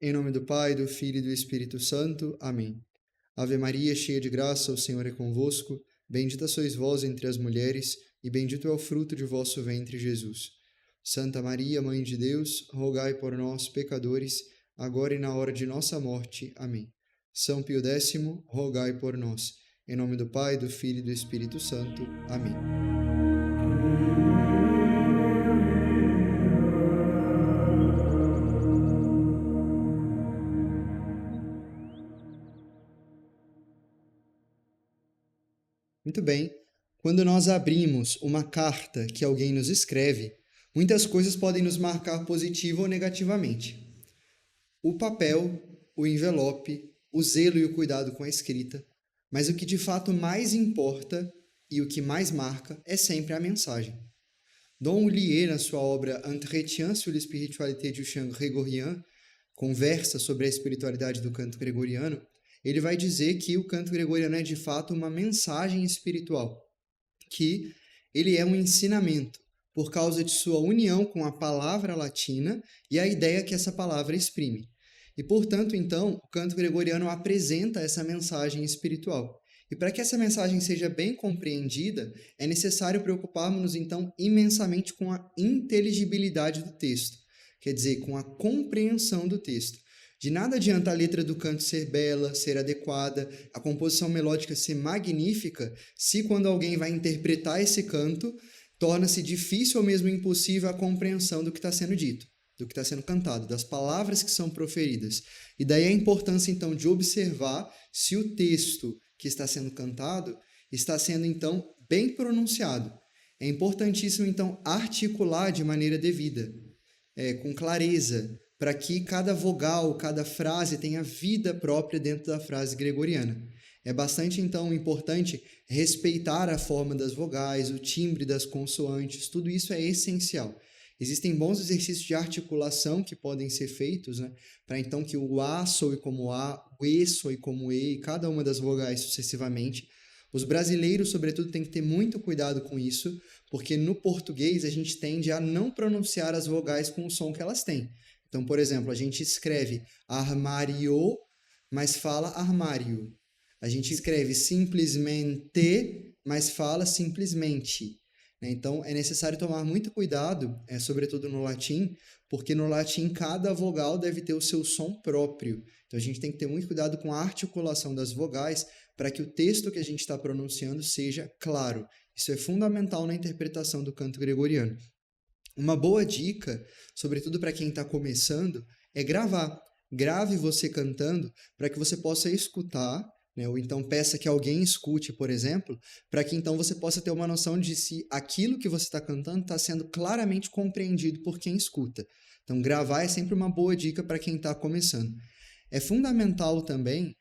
Em nome do Pai, do Filho e do Espírito Santo. Amém. Ave Maria, cheia de graça, o Senhor é convosco. Bendita sois vós entre as mulheres, e bendito é o fruto de vosso ventre, Jesus. Santa Maria, Mãe de Deus, rogai por nós, pecadores, agora e na hora de nossa morte. Amém. São Pio X, rogai por nós. Em nome do Pai, do Filho e do Espírito Santo. Amém. Muito bem. Quando nós abrimos uma carta que alguém nos escreve, muitas coisas podem nos marcar positivo ou negativamente. O papel, o envelope, o zelo e o cuidado com a escrita, mas o que de fato mais importa e o que mais marca é sempre a mensagem. Dom Ollier, na sua obra Entretien sur la spiritualité du chant grégorien, conversa sobre a espiritualidade do canto gregoriano, ele vai dizer que o canto gregoriano é de fato uma mensagem espiritual, que ele é um ensinamento por causa de sua união com a palavra latina e a ideia que essa palavra exprime. E, portanto, então, o canto gregoriano apresenta essa mensagem espiritual. E para que essa mensagem seja bem compreendida, é necessário preocuparmos-nos, então, imensamente com a inteligibilidade do texto, quer dizer, com a compreensão do texto. De nada adianta a letra do canto ser bela, ser adequada, a composição melódica ser magnífica, se quando alguém vai interpretar esse canto, torna-se difícil ou mesmo impossível a compreensão do que está sendo dito, do que está sendo cantado, das palavras que são proferidas. E daí a importância, então, de observar se o texto que está sendo cantado está sendo, então, bem pronunciado. É importantíssimo, então, articular de maneira devida, com clareza, para que cada vogal, cada frase tenha vida própria dentro da frase gregoriana. É bastante, então, importante respeitar a forma das vogais, o timbre das consoantes, tudo isso é essencial. Existem bons exercícios de articulação que podem ser feitos, para então que o A soe como A, o E soe como E, e cada uma das vogais sucessivamente. Os brasileiros, sobretudo, têm que ter muito cuidado com isso, porque no português a gente tende a não pronunciar as vogais com o som que elas têm. Então, por exemplo, a gente escreve armário, mas fala armário. A gente escreve simplesmente, mas fala simplesmente. Então, é necessário tomar muito cuidado, sobretudo no latim, porque no latim cada vogal deve ter o seu som próprio. Então, a gente tem que ter muito cuidado com a articulação das vogais para que o texto que a gente está pronunciando seja claro. Isso é fundamental na interpretação do canto gregoriano. Uma boa dica, sobretudo para quem está começando, é gravar. Grave você cantando para que você possa escutar, ou então peça que alguém escute, por exemplo, para que então você possa ter uma noção de se aquilo que você está cantando está sendo claramente compreendido por quem escuta. Então, gravar é sempre uma boa dica para quem está começando. É fundamental também,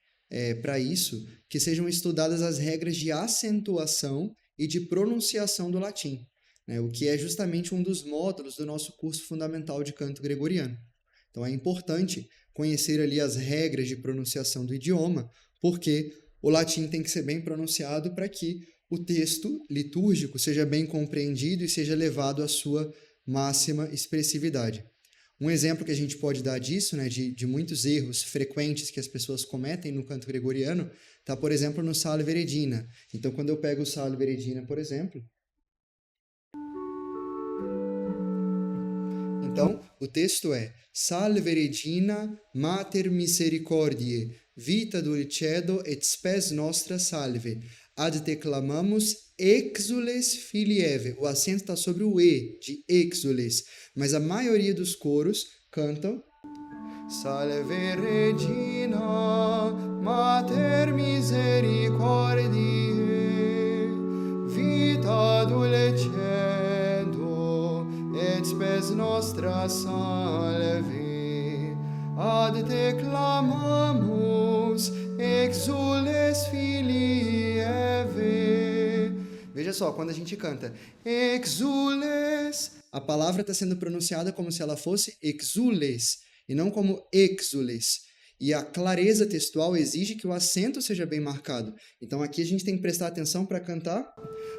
para isso, que sejam estudadas as regras de acentuação e de pronunciação do latim, o que é justamente um dos módulos do nosso curso fundamental de canto gregoriano. Então, é importante conhecer ali as regras de pronunciação do idioma, porque o latim tem que ser bem pronunciado para que o texto litúrgico seja bem compreendido e seja levado à sua máxima expressividade. Um exemplo que a gente pode dar disso, de muitos erros frequentes que as pessoas cometem no canto gregoriano, está, por exemplo, no Salve Regina. Então, quando eu pego o Salve Regina, por exemplo, então, o texto é Salve Regina, Mater Misericordiae, vita dulcedo et spes nostra salve. Ad te clamamus exules filieve. O acento está sobre o E, de exules. Mas a maioria dos coros cantam Salve Regina, Mater Misericordiae, vita dulcedo et spes nostra salve. Ad te clamamus exules filieve. Veja só, quando a gente canta exules, a palavra está sendo pronunciada como se ela fosse exules, e não como exules. E a clareza textual exige que o acento seja bem marcado. Então aqui a gente tem que prestar atenção para cantar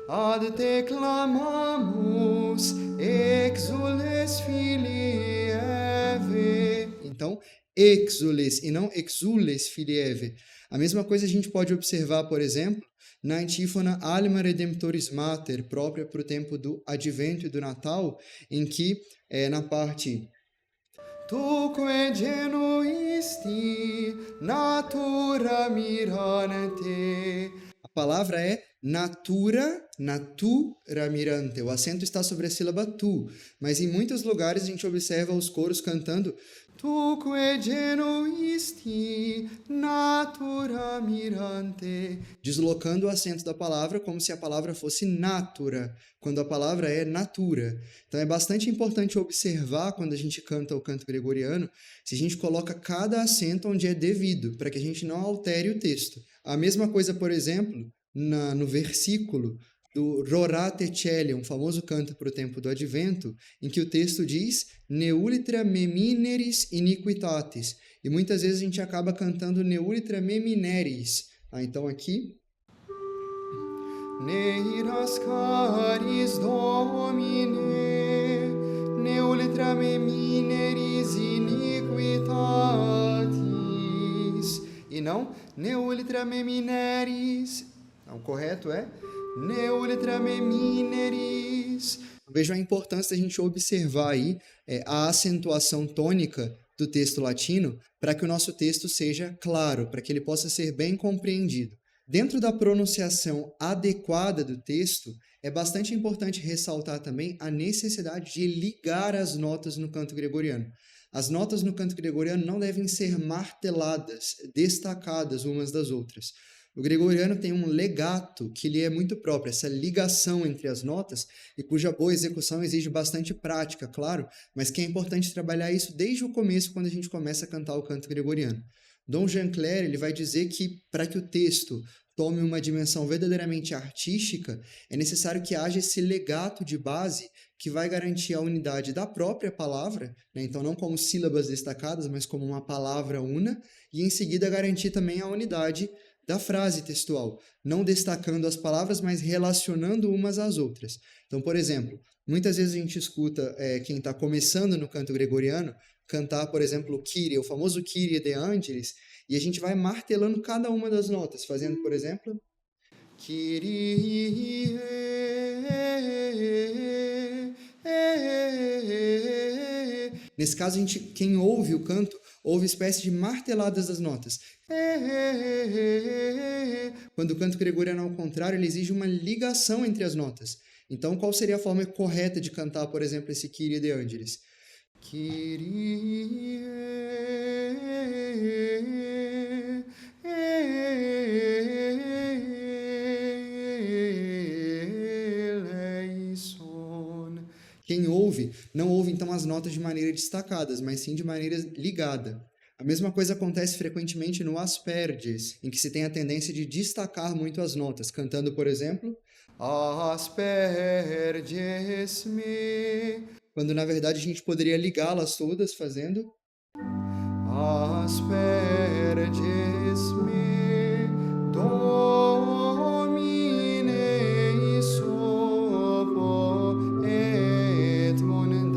Ad te clamamus exules filieve. Então, exules e não exules filieve. A mesma coisa a gente pode observar, por exemplo, na antífona Alma Redemptoris Mater, própria para o tempo do Advento e do Natal, em que, na parte Tuque genuisti natura mirante. A palavra é natura mirante. O acento está sobre a sílaba tu, mas em muitos lugares a gente observa os coros cantando Tuque genuisti natura mirante, deslocando o acento da palavra como se a palavra fosse natura, quando a palavra é natura. Então é bastante importante observar quando a gente canta o canto gregoriano, se a gente coloca cada acento onde é devido, para que a gente não altere o texto. A mesma coisa, por exemplo, no versículo do Rorate Coeli, um famoso canto para o tempo do Advento, em que o texto diz Neulitra memineris iniquitatis. E muitas vezes a gente acaba cantando Neulitra memineris. Então aqui Neiras caris domine, neulitra memineris iniquitatis. E não neulitra memineris. Não, o correto é neulitra memineris. Vejam a importância da gente observar aí a acentuação tônica do texto latino para que o nosso texto seja claro, para que ele possa ser bem compreendido. Dentro da pronunciação adequada do texto, é bastante importante ressaltar também a necessidade de ligar as notas no canto gregoriano. As notas no canto gregoriano não devem ser marteladas, destacadas umas das outras. O gregoriano tem um legato que lhe é muito próprio, essa ligação entre as notas, e cuja boa execução exige bastante prática, claro, mas que é importante trabalhar isso desde o começo, quando a gente começa a cantar o canto gregoriano. Dom Jean Clare ele vai dizer que, para que o texto tome uma dimensão verdadeiramente artística, é necessário que haja esse legato de base que vai garantir a unidade da própria palavra, né? Então não como sílabas destacadas, mas como uma palavra una, e em seguida garantir também a unidade da frase textual, não destacando as palavras, mas relacionando umas às outras. Então, por exemplo, muitas vezes a gente escuta quem está começando no canto gregoriano cantar, por exemplo, o Kyrie, o famoso Kyrie de Angelis, e a gente vai martelando cada uma das notas, fazendo, por exemplo, Kyrie. Nesse caso, quem ouve o canto, ouve espécie de marteladas das notas. Quando o canto gregoriano, ao contrário, ele exige uma ligação entre as notas. Então, qual seria a forma correta de cantar, por exemplo, esse Kyrie de Angelis? Kyrie eleison. Quem ouve, não ouve então as notas de maneira destacadas, mas sim de maneira ligada. A mesma coisa acontece frequentemente no asperges, em que se tem a tendência de destacar muito as notas, cantando, por exemplo, asperges me, quando na verdade a gente poderia ligá-las todas fazendo asperges me domine sopo et mondabor.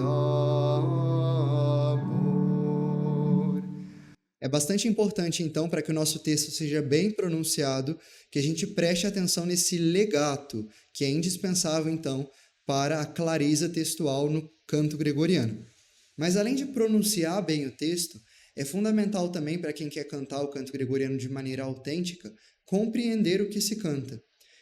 É bastante importante, então, para que o nosso texto seja bem pronunciado, que a gente preste atenção nesse legato, que é indispensável, então, para a clareza textual no canto gregoriano. Mas, além de pronunciar bem o texto, é fundamental também, para quem quer cantar o canto gregoriano de maneira autêntica, compreender o que se canta.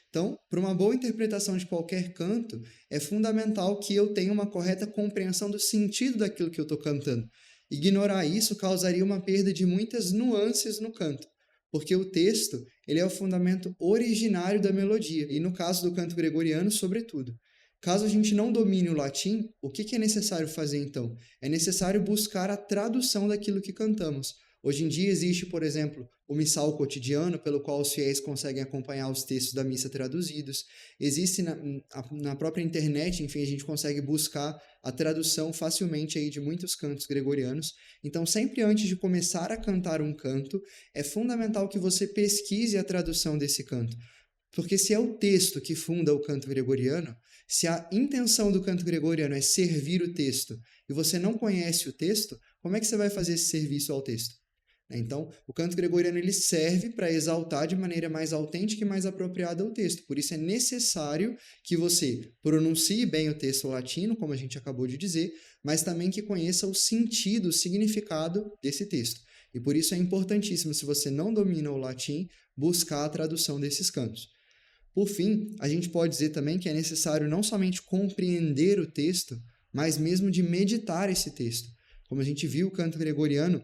Então, para uma boa interpretação de qualquer canto, é fundamental que eu tenha uma correta compreensão do sentido daquilo que eu estou cantando. Ignorar isso causaria uma perda de muitas nuances no canto, porque o texto ele é o fundamento originário da melodia, e no caso do canto gregoriano, sobretudo. Caso a gente não domine o latim, o que é necessário fazer então? É necessário buscar a tradução daquilo que cantamos. Hoje em dia existe, por exemplo, o missal cotidiano, pelo qual os fiéis conseguem acompanhar os textos da missa traduzidos. Existe na própria internet, enfim, a gente consegue buscar a tradução facilmente aí de muitos cantos gregorianos. Então, sempre antes de começar a cantar um canto, é fundamental que você pesquise a tradução desse canto, Porque se é o texto que funda o canto gregoriano, se a intenção do canto gregoriano é servir o texto e você não conhece o texto, como é que você vai fazer esse serviço ao texto? Então, o canto gregoriano ele serve para exaltar de maneira mais autêntica e mais apropriada o texto. Por isso é necessário que você pronuncie bem o texto latino, como a gente acabou de dizer, mas também que conheça o sentido, o significado desse texto. E por isso é importantíssimo, se você não domina o latim, buscar a tradução desses cantos. Por fim, a gente pode dizer também que é necessário não somente compreender o texto, mas mesmo de meditar esse texto. Como a gente viu, o canto gregoriano,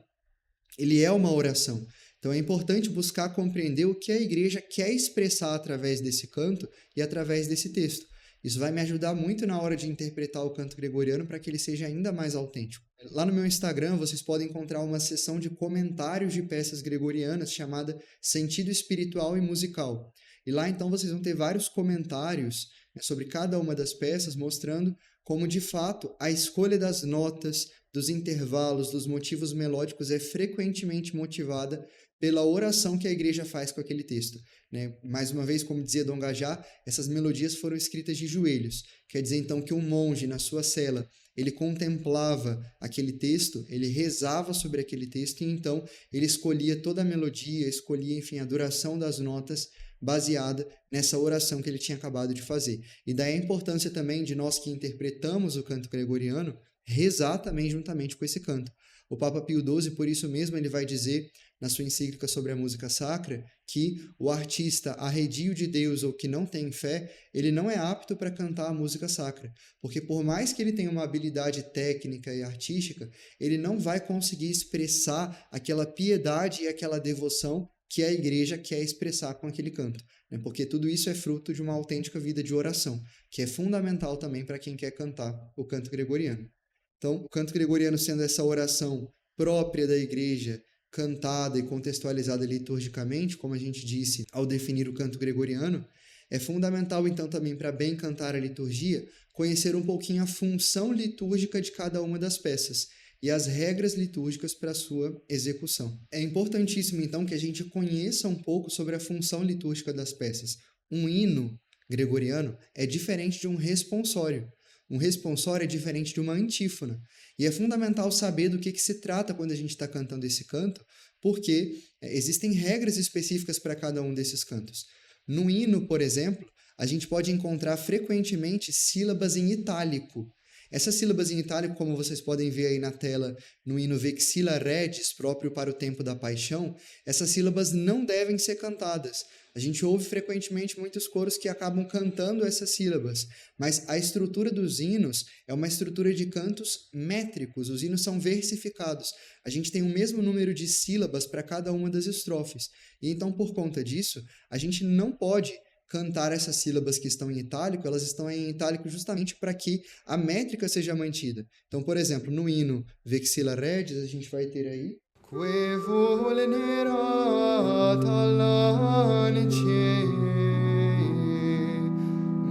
ele é uma oração. Então é importante buscar compreender o que a igreja quer expressar através desse canto e através desse texto. Isso vai me ajudar muito na hora de interpretar o canto gregoriano para que ele seja ainda mais autêntico. Lá no meu Instagram, vocês podem encontrar uma seção de comentários de peças gregorianas chamada Sentido Espiritual e Musical. E lá, então, vocês vão ter vários comentários, né, sobre cada uma das peças, mostrando como, de fato, a escolha das notas, dos intervalos, dos motivos melódicos é frequentemente motivada pela oração que a igreja faz com aquele texto. Né? Mais uma vez, como dizia Dom Gajá, essas melodias foram escritas de joelhos. Quer dizer, então, que um monge, na sua cela, ele contemplava aquele texto, ele rezava sobre aquele texto e, então, ele escolhia toda a melodia, escolhia, enfim, a duração das notas baseada nessa oração que ele tinha acabado de fazer. E daí a importância também de nós que interpretamos o canto gregoriano rezar também juntamente com esse canto. O Papa Pio XII, por isso mesmo, ele vai dizer na sua encíclica sobre a música sacra que o artista arredio de Deus ou que não tem fé, ele não é apto para cantar a música sacra, porque por mais que ele tenha uma habilidade técnica e artística, ele não vai conseguir expressar aquela piedade e aquela devoção que a igreja quer expressar com aquele canto, né? Porque tudo isso é fruto de uma autêntica vida de oração, que é fundamental também para quem quer cantar o canto gregoriano. Então, o canto gregoriano sendo essa oração própria da igreja, cantada e contextualizada liturgicamente, como a gente disse ao definir o canto gregoriano, é fundamental, então, também para bem cantar a liturgia, conhecer um pouquinho a função litúrgica de cada uma das peças e as regras litúrgicas para a sua execução. É importantíssimo, então, que a gente conheça um pouco sobre a função litúrgica das peças. Um hino gregoriano é diferente de um responsório. Um responsório é diferente de uma antífona. E é fundamental saber do que se trata quando a gente está cantando esse canto, porque existem regras específicas para cada um desses cantos. No hino, por exemplo, a gente pode encontrar frequentemente sílabas em itálico. Essas sílabas em itálico, como vocês podem ver aí na tela, no hino Vexilla Regis, próprio para o tempo da paixão, essas sílabas não devem ser cantadas. A gente ouve frequentemente muitos coros que acabam cantando essas sílabas, mas a estrutura dos hinos é uma estrutura de cantos métricos, os hinos são versificados. A gente tem o mesmo número de sílabas para cada uma das estrofes. E então, por conta disso, a gente não pode cantar essas sílabas que estão em itálico, elas estão em itálico justamente para que a métrica seja mantida. Então, por exemplo, no hino Vexilla Regis, a gente vai ter aí Que vulnerat all'ance,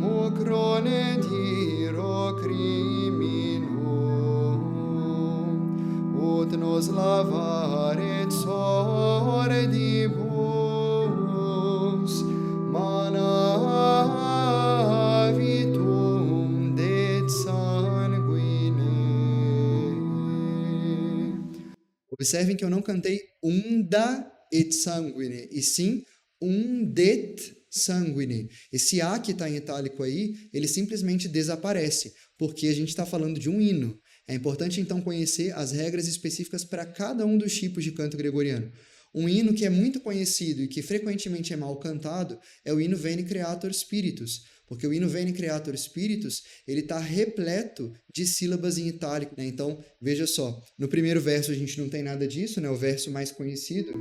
mucrone diro criminum, ut nos lavaret sordibus, mana vitum det sanguine. Observem que eu não cantei unda et sanguine, e sim undet sanguine. Esse A que está em itálico aí, ele simplesmente desaparece, porque a gente está falando de um hino. É importante, então, conhecer as regras específicas para cada um dos tipos de canto gregoriano. Um hino que é muito conhecido e que frequentemente é mal cantado é o hino Veni Creator Spiritus, porque o hino Veni Creator Spiritus, ele está repleto de sílabas em itálico, né? Então, veja só, no primeiro verso a gente não tem nada disso, né? O verso mais conhecido.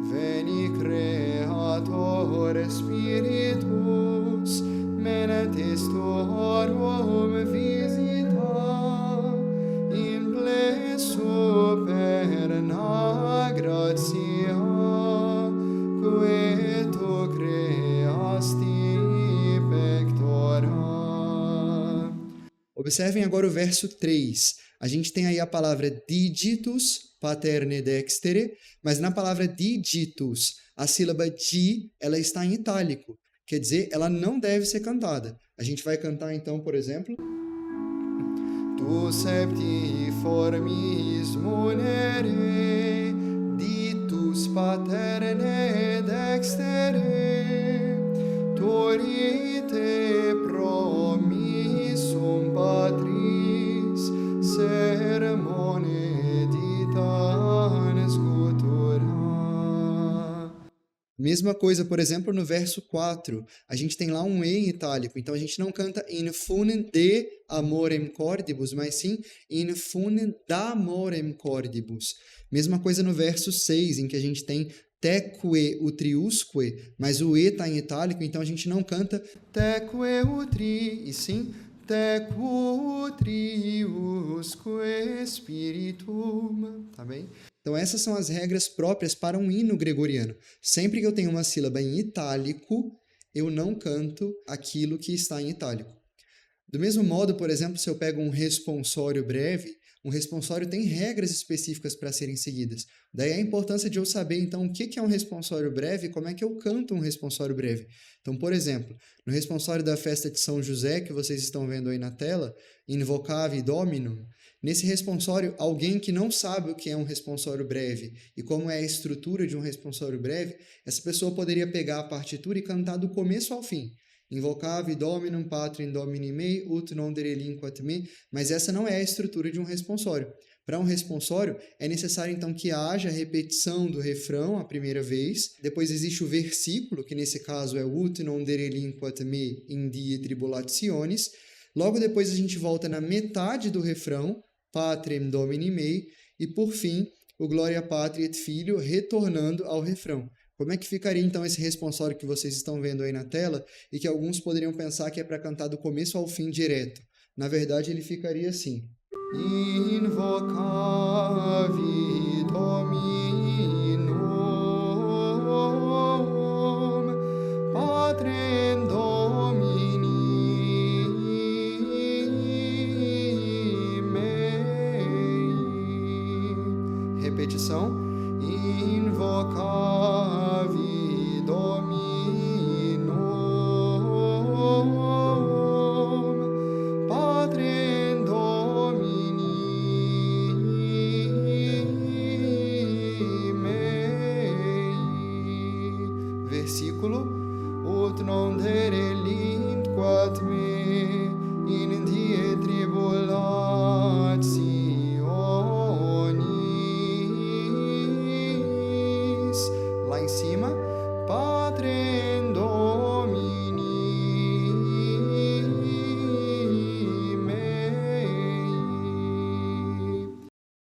Veni Creator Spiritus, menestestorum visita, in ple superna gratia, que tu creasti. Observem agora o verso 3. A gente tem aí a palavra digitus paterne dextere, mas na palavra digitus, a sílaba di, ela está em itálico, quer dizer, ela não deve ser cantada. A gente vai cantar então, por exemplo, tu septiformis monere, ditus paterne dextere, torite promissum patris, sermone ditanes scutura. Mesma coisa, por exemplo, no verso 4, a gente tem lá um E em itálico, então a gente não canta in funem de amorem cordibus, mas sim in funem d'amorem cordibus. Mesma coisa no verso 6, em que a gente tem teque utriusque, mas o E está em itálico, então a gente não canta teque utri, e sim teque utriusque spiritum, tá bem? Então essas são as regras próprias para um hino gregoriano. Sempre que eu tenho uma sílaba em itálico, eu não canto aquilo que está em itálico. Do mesmo modo, por exemplo, se eu pego um responsório breve, um responsório tem regras específicas para serem seguidas. Daí a importância de eu saber, então, o que é um responsório breve e como é que eu canto um responsório breve. Então, por exemplo, no responsório da festa de São José, que vocês estão vendo aí na tela, Invocavi Dominum, nesse responsório, alguém que não sabe o que é um responsório breve e como é a estrutura de um responsório breve, essa pessoa poderia pegar a partitura e cantar do começo ao fim. Invocavi Dominum Patrim Domini mei, ut non derelinquat me, mas essa não é a estrutura de um responsório. Para um responsório, é necessário então que haja repetição do refrão a primeira vez, depois existe o versículo, que nesse caso é ut non derelinquat me in die tribulationis, logo depois a gente volta na metade do refrão, Patrem Domini mei, e por fim, o Gloria Patri et Filio retornando ao refrão. Como é que ficaria então esse responsório que vocês estão vendo aí na tela e que alguns poderiam pensar que é para cantar do começo ao fim direto? Na verdade, ele ficaria assim. Invocavi Dominum, Patrem Domini mei. Repetição. Invocavi Dominum, Patrem Domini mei. Versículo. Ut non derelinquat me in die tribulationis. Lá em cima, Patrem Domini mei.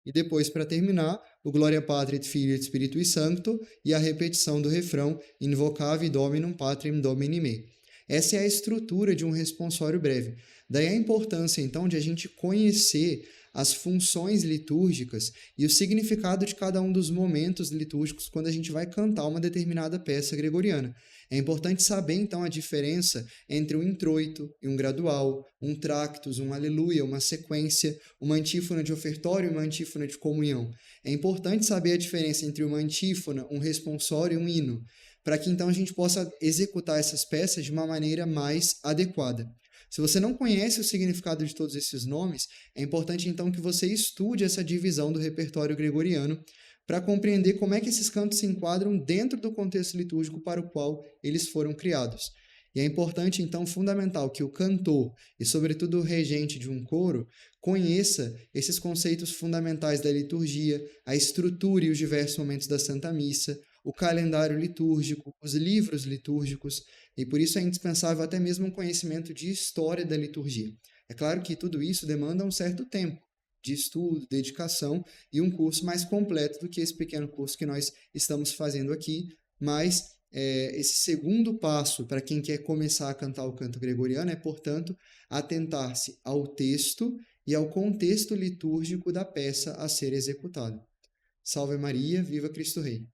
E depois, para terminar, o Gloria Patri et Filio et Spiritui Sancto e a repetição do refrão Invocavi Dominum Patrem Domini mei. Essa é a estrutura de um responsório breve. Daí a importância, então, de a gente conhecer as funções litúrgicas e o significado de cada um dos momentos litúrgicos quando a gente vai cantar uma determinada peça gregoriana. É importante saber, então, a diferença entre um introito e um gradual, um tractus, um aleluia, uma sequência, uma antífona de ofertório e uma antífona de comunhão. É importante saber a diferença entre uma antífona, um responsório e um hino, para que, então, a gente possa executar essas peças de uma maneira mais adequada. Se você não conhece o significado de todos esses nomes, é importante, então, que você estude essa divisão do repertório gregoriano para compreender como é que esses cantos se enquadram dentro do contexto litúrgico para o qual eles foram criados. E é importante, então, fundamental que o cantor e, sobretudo, o regente de um coro conheça esses conceitos fundamentais da liturgia, a estrutura e os diversos momentos da Santa Missa, o calendário litúrgico, os livros litúrgicos, e por isso é indispensável até mesmo um conhecimento de história da liturgia. É claro que tudo isso demanda um certo tempo de estudo, dedicação e um curso mais completo do que esse pequeno curso que nós estamos fazendo aqui, mas esse segundo passo para quem quer começar a cantar o canto gregoriano é, portanto, atentar-se ao texto e ao contexto litúrgico da peça a ser executada. Salve Maria, viva Cristo Rei!